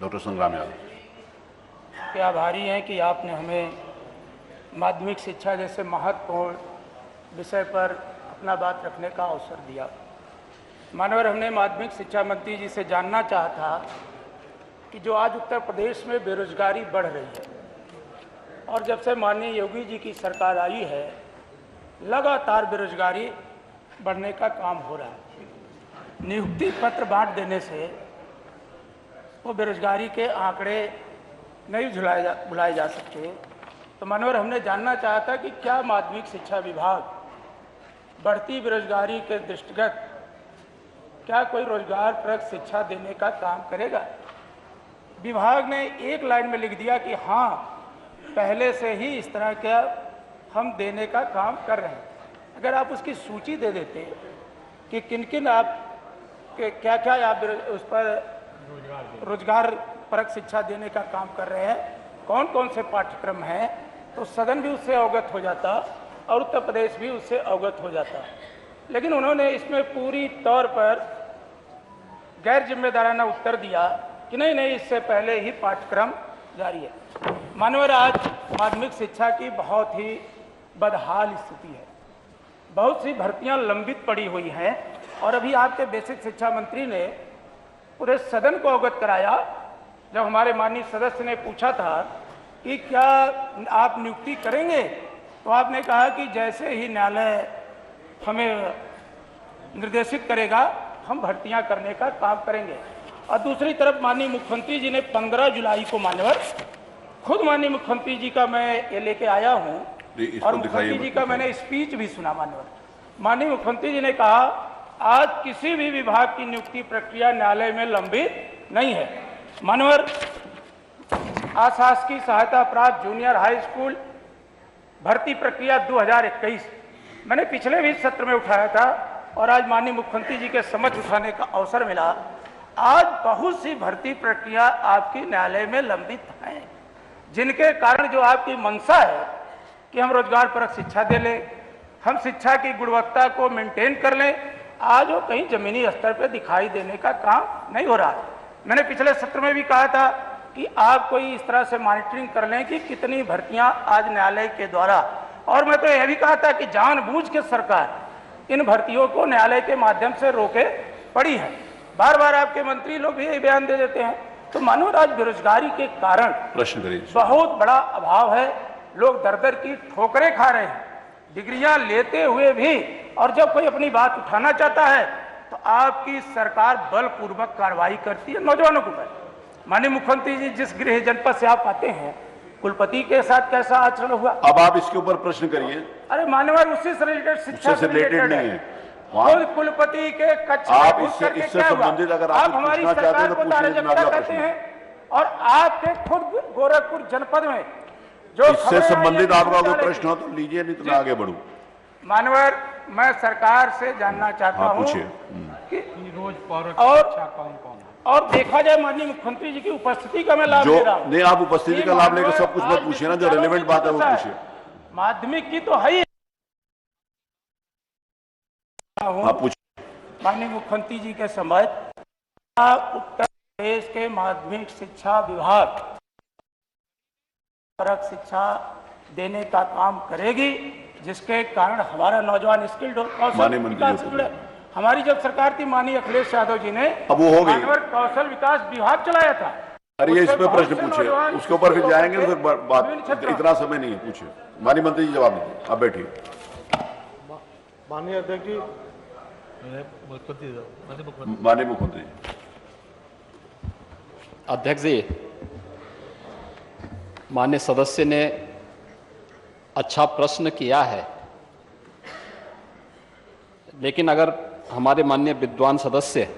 Doctor संग्राम यादव। के आभारी हैं कि आपने हमें माध्यमिक शिक्षा जैसे महत्वपूर्ण विषय पर अपना बात रखने का अवसर दिया। मानवर, हमने माध्यमिक शिक्षा मंत्री जी से जानना चाहा था कि जो आज उत्तर प्रदेश में बेरोजगारी बढ़ रही है और जब से माननीय योगी जी की सरकार आई है लगातार बेरोजगारी बढ़ने का काम हो रहा है। नियुक्ति पत्र बांट देने से वो बेरोजगारी के आंकड़े नहीं भुलाए जा सकते। तो मानवर, हमने जानना चाहा था कि क्या माध्यमिक शिक्षा विभाग बढ़ती बेरोजगारी के दृष्टिगत क्या कोई रोजगारपरक शिक्षा देने का काम करेगा। विभाग ने एक लाइन में लिख दिया कि हाँ, पहले से ही इस तरह का हम देने का काम कर रहे हैं। अगर आप उसकी सूची दे देते कि किन किन आप क्या क्या आप उस पर रोजगार परक शिक्षा देने का काम कर रहे हैं, कौन कौन से पाठ्यक्रम हैं, तो सदन भी उससे अवगत हो जाता और उत्तर प्रदेश भी उससे अवगत हो जाता। लेकिन उन्होंने इसमें पूरी तौर पर गैर जिम्मेदाराना उत्तर दिया कि नहीं नहीं, इससे पहले ही पाठ्यक्रम जारी है। मानवर, आज माध्यमिक शिक्षा की बहुत ही बदहाल स्थिति है। बहुत सी भर्तियां लंबित पड़ी हुई हैं और अभी आपके बेसिक शिक्षा मंत्री ने पूरे सदन को अवगत कराया। जब हमारे माननीय सदस्य ने पूछा था कि क्या आप नियुक्ति करेंगे, तो आपने कहा कि जैसे ही न्यायालय हमें निर्देशित करेगा हम भर्तियां करने का काम करेंगे। और दूसरी तरफ माननीय मुख्यमंत्री जी ने 15 जुलाई को मान्यवर खुद माननीय मुख्यमंत्री जी का मैं ये लेके आया हूं और मुख्यमंत्री जी का मैंने स्पीच भी सुना। माननीय मुख्यमंत्री जी ने कहा आज किसी भी विभाग की नियुक्ति प्रक्रिया न्यायालय में लंबित नहीं है। मानवर, अशासकीय सहायता प्राप्त जूनियर हाई स्कूल भर्ती प्रक्रिया 2021 मैंने पिछले भी सत्र में उठाया था और आज माननीय मुख्यमंत्री जी के समक्ष उठाने का अवसर मिला। आज बहुत सी भर्ती प्रक्रिया आपकी न्यायालय में लंबित है, जिनके कारण जो आपकी मंशा है कि हम रोजगार परक शिक्षा दे लें, हम शिक्षा की गुणवत्ता को मेंटेन कर लें, आज वो कहीं जमीनी स्तर पर दिखाई देने का काम नहीं हो रहा है। मैंने पिछले सत्र में भी कहा था कि आप कोई इस तरह से मॉनिटरिंग कर लें कि कितनी भर्तियां आज न्यायालय के द्वारा, और मैं तो यह भी कहा था कि जानबूझ के सरकार इन भर्तियों को न्यायालय के माध्यम से रोके पड़ी है। बार बार आपके मंत्री लोग भी यही बयान दे देते हैं। तो मानो आज बेरोजगारी के कारण प्रश्न करिए। बहुत बड़ा अभाव है, लोग दर दर की ठोकरें खा रहे हैं डिग्रियां लेते हुए भी, और जब कोई अपनी बात उठाना चाहता है तो आपकी सरकार बलपूर्वक कार्रवाई करती है नौजवानों के ऊपर। माननीय मुख्यमंत्री जी, जिस गृह जनपद से आप आते हैं, कुलपति के साथ कैसा आचरण हुआ? अब आप इसके ऊपर प्रश्न करिए। अरे मान्यवर, उससे से रिलेटेड शिक्षा से रिलेटेड नहीं है। खुद कुलपति के कक्ष आप इससे संबंधित अगर आप हमारी सरकार को दाराजगता कहते हैं और आपके खुद गोरखपुर जनपद में जो इससे संबंधित आपका कोई प्रश्न हो तो लीजिए, नहीं तो मैं आगे बढ़ूं। मानवर, मैं सरकार से जानना चाहता हूं कि रोज और देखा जाए माननीय मुख्यमंत्री जी की उपस्थिति का मैं लाभ ले रहा हूं। नहीं, आप उपस्थिति का लाभ लेकर सब कुछ मत पूछिए ना, जो रेलेवेंट बात है वो पूछिए। माध्यमिक की तो है ही। माननीय मुख्यमंत्री जी के समय उत्तर प्रदेश के माध्यमिक शिक्षा विभाग परक शिक्षा देने का काम करेगी, जिसके कारण हमारा नौजवान स्किल्ड कौशल। हमारी जब सरकार थी माननीय अखिलेश यादव जी ने अब वो हो गई कौशल विकास विभाग चलाया था। अरे इस पे प्रश्न पूछिए, उसके ऊपर फिर जाएंगे, फिर बात इतना समय नहीं है, पूछिए। माननीय मंत्री जी जवाब दीजिए, आप बैठिए। माननीय अध्यक्ष जी, माननीय मुख्यमंत्री अध्यक्ष जी, माननीय सदस्य ने अच्छा प्रश्न किया है, लेकिन अगर हमारे माननीय विद्वान सदस्य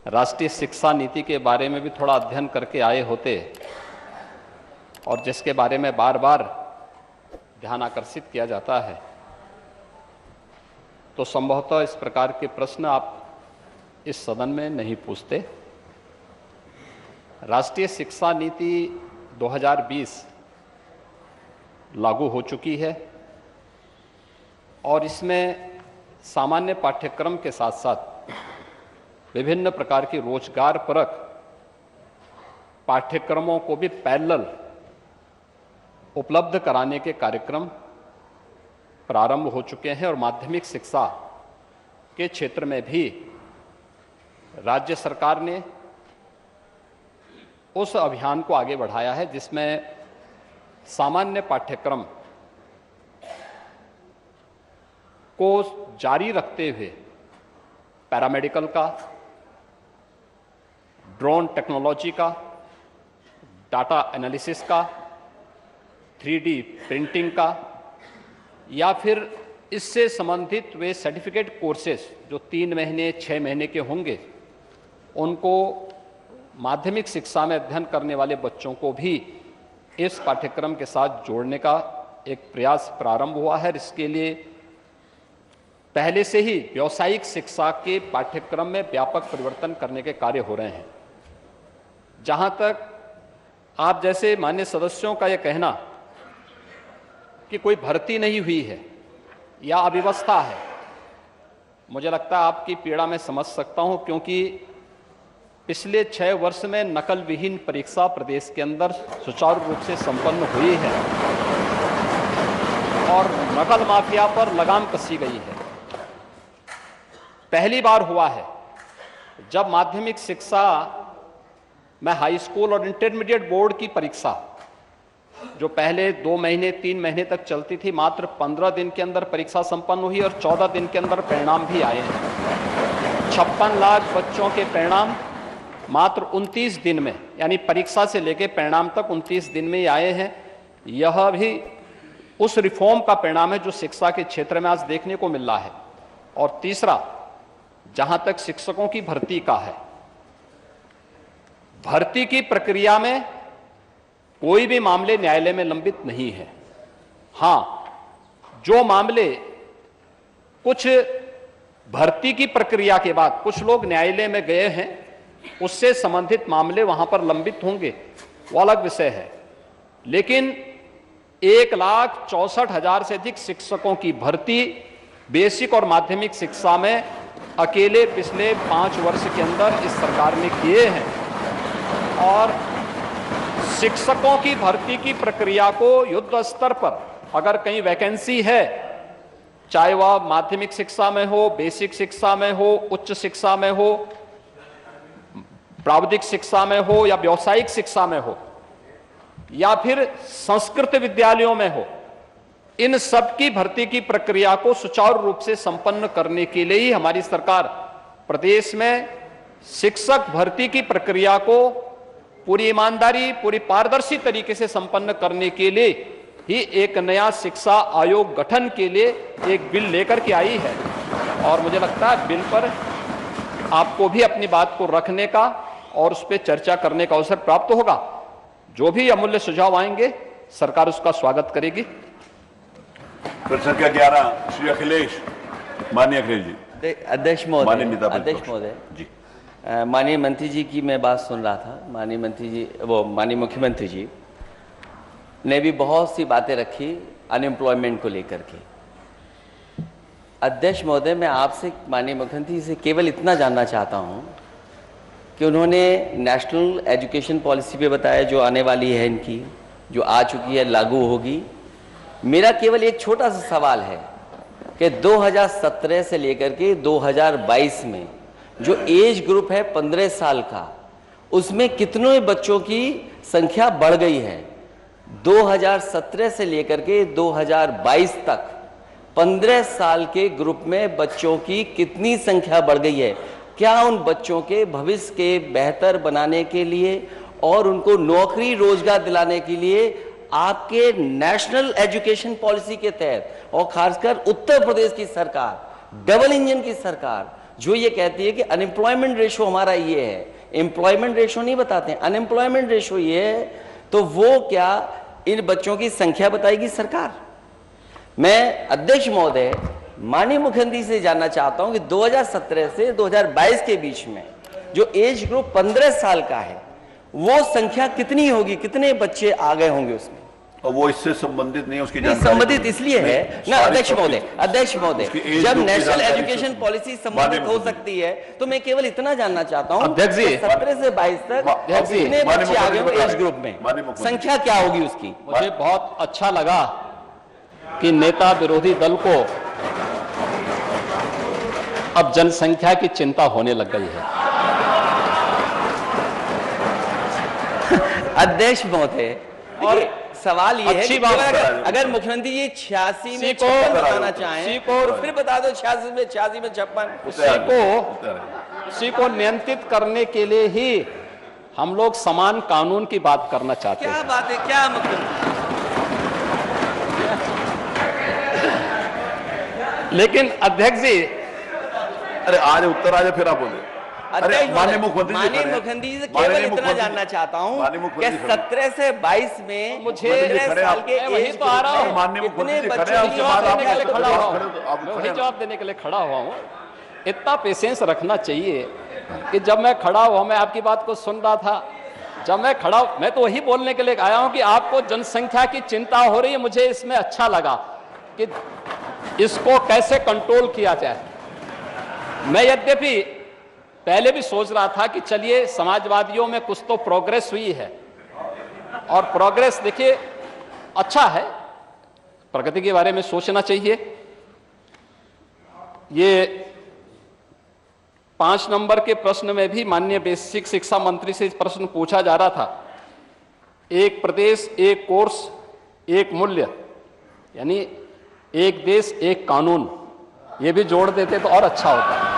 राष्ट्रीय शिक्षा नीति के बारे में भी थोड़ा अध्ययन करके आए होते और जिसके बारे में बार बार ध्यान आकर्षित किया जाता है, तो संभवतः इस प्रकार के प्रश्न आप इस सदन में नहीं पूछते। राष्ट्रीय शिक्षा नीति 2020 लागू हो चुकी है और इसमें सामान्य पाठ्यक्रम के साथ साथ विभिन्न प्रकार की रोजगार परक पाठ्यक्रमों को भी पैरेलल उपलब्ध कराने के कार्यक्रम प्रारंभ हो चुके हैं और माध्यमिक शिक्षा के क्षेत्र में भी राज्य सरकार ने उस अभियान को आगे बढ़ाया है जिसमें सामान्य पाठ्यक्रम को जारी रखते हुए पैरामेडिकल का, ड्रोन टेक्नोलॉजी का, डाटा एनालिसिस का, 3D प्रिंटिंग का या फिर इससे संबंधित वे सर्टिफिकेट कोर्सेज जो 3 महीने 6 महीने के होंगे उनको माध्यमिक शिक्षा में अध्ययन करने वाले बच्चों को भी इस पाठ्यक्रम के साथ जोड़ने का एक प्रयास प्रारंभ हुआ है। इसके लिए पहले से ही व्यावसायिक शिक्षा के पाठ्यक्रम में व्यापक परिवर्तन करने के कार्य हो रहे हैं। जहां तक आप जैसे माननीय सदस्यों का यह कहना कि कोई भर्ती नहीं हुई है या अव्यवस्था है, मुझे लगता है आपकी पीड़ा मैं समझ सकता हूं, क्योंकि पिछले 6 वर्ष में नकल विहीन परीक्षा प्रदेश के अंदर सुचारू रूप से संपन्न हुई है और नकल माफिया पर लगाम कसी गई है। पहली बार हुआ है जब माध्यमिक शिक्षा में हाई स्कूल और इंटरमीडिएट बोर्ड की परीक्षा जो पहले 2 महीने 3 महीने तक चलती थी, मात्र 15 दिन के अंदर परीक्षा संपन्न हुई और 14 दिन के अंदर परिणाम भी आए हैं। 56 लाख बच्चों के परिणाम मात्र 29 दिन में, यानी परीक्षा से लेकर परिणाम तक 29 दिन में ही आए हैं। यह भी उस रिफॉर्म का परिणाम है जो शिक्षा के क्षेत्र में आज देखने को मिल रहा है। और तीसरा, जहां तक शिक्षकों की भर्ती का है, भर्ती की प्रक्रिया में कोई भी मामले न्यायालय में लंबित नहीं है। हां, जो मामले कुछ भर्ती की प्रक्रिया के बाद कुछ लोग न्यायालय में गए हैं, उससे संबंधित मामले वहां पर लंबित होंगे, वो अलग विषय है। लेकिन 1,64,000 से अधिक शिक्षकों की भर्ती बेसिक और माध्यमिक शिक्षा में अकेले पिछले 5 वर्ष के अंदर इस सरकार ने किए हैं। और शिक्षकों की भर्ती की प्रक्रिया को युद्ध स्तर पर अगर कहीं वैकेंसी है, चाहे वह माध्यमिक शिक्षा में हो, बेसिक शिक्षा में हो, उच्च शिक्षा में हो, प्राविधिक शिक्षा में हो या व्यावसायिक शिक्षा में हो या फिर संस्कृत विद्यालयों में हो, इन सब की भर्ती की प्रक्रिया को सुचारू रूप से संपन्न करने के लिए ही हमारी सरकार प्रदेश में शिक्षक भर्ती की प्रक्रिया को पूरी ईमानदारी, पूरी पारदर्शी तरीके से संपन्न करने के लिए ही एक नया शिक्षा आयोग गठन के लिए एक बिल लेकर के आई है। और मुझे लगता है बिल पर आपको भी अपनी बात को रखने का और उस पर चर्चा करने का अवसर प्राप्त होगा। जो भी अमूल्य सुझाव आएंगे सरकार उसका स्वागत करेगी। प्रश्न संख्या 11 श्री अखिलेश, माननीय अखिलेश जी। अध्यक्ष महोदय, माननीय नेता अध्यक्ष महोदय जी, माननीय मंत्री जी की मैं बात सुन रहा था। माननीय मंत्री जी, माननीय मुख्यमंत्री जी ने भी बहुत सी बातें रखी अनएम्प्लॉयमेंट को लेकर के। अध्यक्ष महोदय, मैं आपसे माननीय मुख्यमंत्री से केवल इतना जानना चाहता हूं कि उन्होंने नेशनल एजुकेशन पॉलिसी पे बताया जो आने वाली है, इनकी जो आ चुकी है, लागू होगी। मेरा केवल एक छोटा सा सवाल है कि 2017 से लेकर के 2022 में जो एज ग्रुप है 15 साल का, उसमें कितने बच्चों की संख्या बढ़ गई है? 2017 से लेकर के 2022 तक 15 साल के ग्रुप में बच्चों की कितनी संख्या बढ़ गई है? क्या उन बच्चों के भविष्य के बेहतर बनाने के लिए और उनको नौकरी रोजगार दिलाने के लिए आपके नेशनल एजुकेशन पॉलिसी के तहत और खासकर उत्तर प्रदेश की सरकार, डबल इंजन की सरकार, जो ये कहती है कि अनएम्प्लॉयमेंट रेशो हमारा ये है, एम्प्लॉयमेंट रेशो नहीं बताते हैं, अनएम्प्लॉयमेंट रेशो ये है, तो वो क्या इन बच्चों की संख्या बताएगी सरकार? मैं अध्यक्ष महोदय माननीय मुख्यमंत्री से जानना चाहता हूं कि 2017 से 2022 के बीच में जो एज ग्रुप 15 साल का है वो संख्या कितनी होगी, कितने बच्चे आ गए होंगे उसमें? और वो इससे संबंधित नहीं है, उसकी नहीं, जानकारी संबंधित नहीं। इसलिए है नहीं, ना सारी अध्यक्ष सबकी- महोदय, अध्यक्ष महोदय, उसकी एज जब ग्रुप की नेशनल जानकारी एजुकेशन से- पॉलिसी संबंधित हो माननीय सकती है, तो मैं केवल इतना जानना चाहता हूँ अध्यक्ष जी, 17 से 22 तक अध्यक्ष जी, कितने माननीय बच्चे आ गए मुख्यमंत्री एज ग्रुप में, माननीय मुख्यमंत्री। संख्या क्या होगी उसकी? मुझे बहुत अच्छा लगा कि नेता विरोधी दल को अब जनसंख्या की चिंता होने लग गई है। अध्यक्ष महोदय, और सवाल ये है अच्छी कि बात केवल है। अगर मुख्यमंत्री जी 86 में सीको 56 बताना चाहें सीको तो फिर बता दो 86 में 56 में 56। इसी को नियंत्रित करने के लिए ही हम लोग समान कानून की बात करना चाहते क्या हैं। बात है, क्या मुख्यमंत्री? लेकिन अध्यक्ष जी, अरे आज उत्तर आ जाए फिर आप बोले। अरे अध्यक्ष माननीय महोदय, मुख्यमंत्री जी माननीय खड़े हैं। मुख्यमंत्री जी से माननीय केवल इतना मुख्यमंत्री- जानना चाहता हूँ माननीय कि मुख्यमंत्री खड़े हैं। 17 से 22 में मुझे- 17 खड़े साल आप- के मैं वही एज तो आ रहा ग्रुप हूँ। में माननीय कितने मुख्यमंत्री खड़े बच्चों हैं, की उसके जवाब बाद आप देने के लिए खड़ा हुआ हूँ। खड़े हो, आप मैं खड़े वही हो। जवाब देने के लिए खड़ा हुआ हूँ। इतना पेशेंस रखना चाहिए कि जब मैं खड़ा हुआ, मैं आपकी बात को सुन रहा था, जब मैं खड़ा, मैं तो वही बोलने के लिए आया हूं कि आपको जनसंख्या की चिंता हो रही है। मुझे इसमें अच्छा लगा कि इसको कैसे कंट्रोल किया जाए। मैं यद्यपि पहले भी सोच रहा था कि चलिए समाजवादियों में कुछ तो प्रोग्रेस हुई है, और प्रोग्रेस देखिए अच्छा है, प्रगति के बारे में सोचना चाहिए। ये 5 नंबर के प्रश्न में भी माननीय बेसिक शिक्षा मंत्री से प्रश्न पूछा जा रहा था, एक प्रदेश एक कोर्स एक मूल्य, यानी एक देश एक कानून, ये भी जोड़ देते तो और अच्छा होता।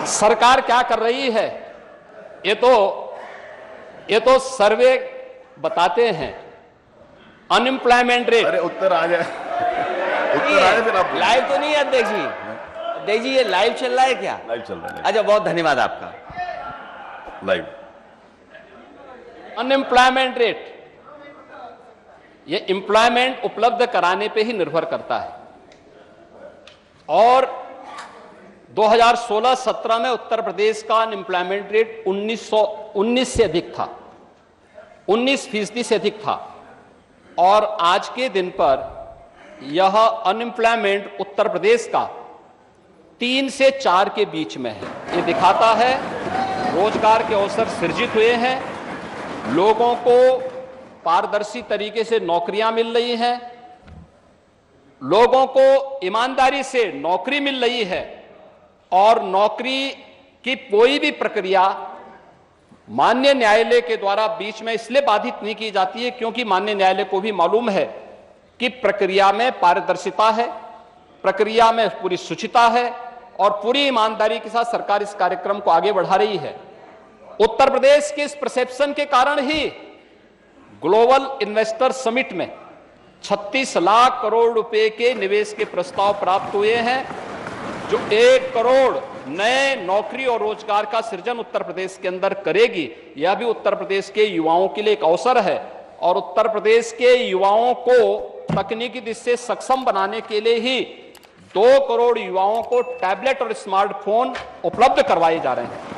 सरकार क्या कर रही है, ये तो सर्वे बताते हैं। अनएम्प्लॉयमेंट रेट, अरे उत्तर आ जाए, उत्तर आ जाए फिर आप बोलिए। लाइव तो नहीं है अध्यक्ष जी? अध्यक्ष जी, ये लाइव चल रहा है क्या? लाइव चल रहा है, अच्छा, बहुत धन्यवाद आपका। लाइव। अनएम्प्लॉयमेंट रेट, ये एम्प्लॉयमेंट उपलब्ध कराने पे ही निर्भर करता है। और 2016-17 में उत्तर प्रदेश का अनएम्प्लॉयमेंट रेट 19 से अधिक था, 19% से अधिक था। और आज के दिन पर यह अनएम्प्लॉयमेंट उत्तर प्रदेश का 3 से 4 के बीच में है। ये दिखाता है रोजगार के अवसर सृजित हुए हैं, लोगों को पारदर्शी तरीके से नौकरियां मिल रही हैं, लोगों को ईमानदारी से नौकरी मिल रही है, और नौकरी की कोई भी प्रक्रिया माननीय न्यायालय के द्वारा बीच में इसलिए बाधित नहीं की जाती है क्योंकि माननीय न्यायालय को भी मालूम है कि प्रक्रिया में पारदर्शिता है, प्रक्रिया में पूरी शुचिता है, और पूरी ईमानदारी के साथ सरकार इस कार्यक्रम को आगे बढ़ा रही है। उत्तर प्रदेश के इस परसेप्शन के कारण ही ग्लोबल इन्वेस्टर समिट में 36 लाख करोड़ रुपए के निवेश के प्रस्ताव प्राप्त हुए हैं, जो 1 करोड़ नए नौकरी और रोजगार का सृजन उत्तर प्रदेश के अंदर करेगी। यह भी उत्तर प्रदेश के युवाओं के लिए एक अवसर है, और उत्तर प्रदेश के युवाओं को तकनीकी दृष्टि से सक्षम बनाने के लिए ही 2 करोड़ युवाओं को टैबलेट और स्मार्टफोन उपलब्ध करवाए जा रहे हैं।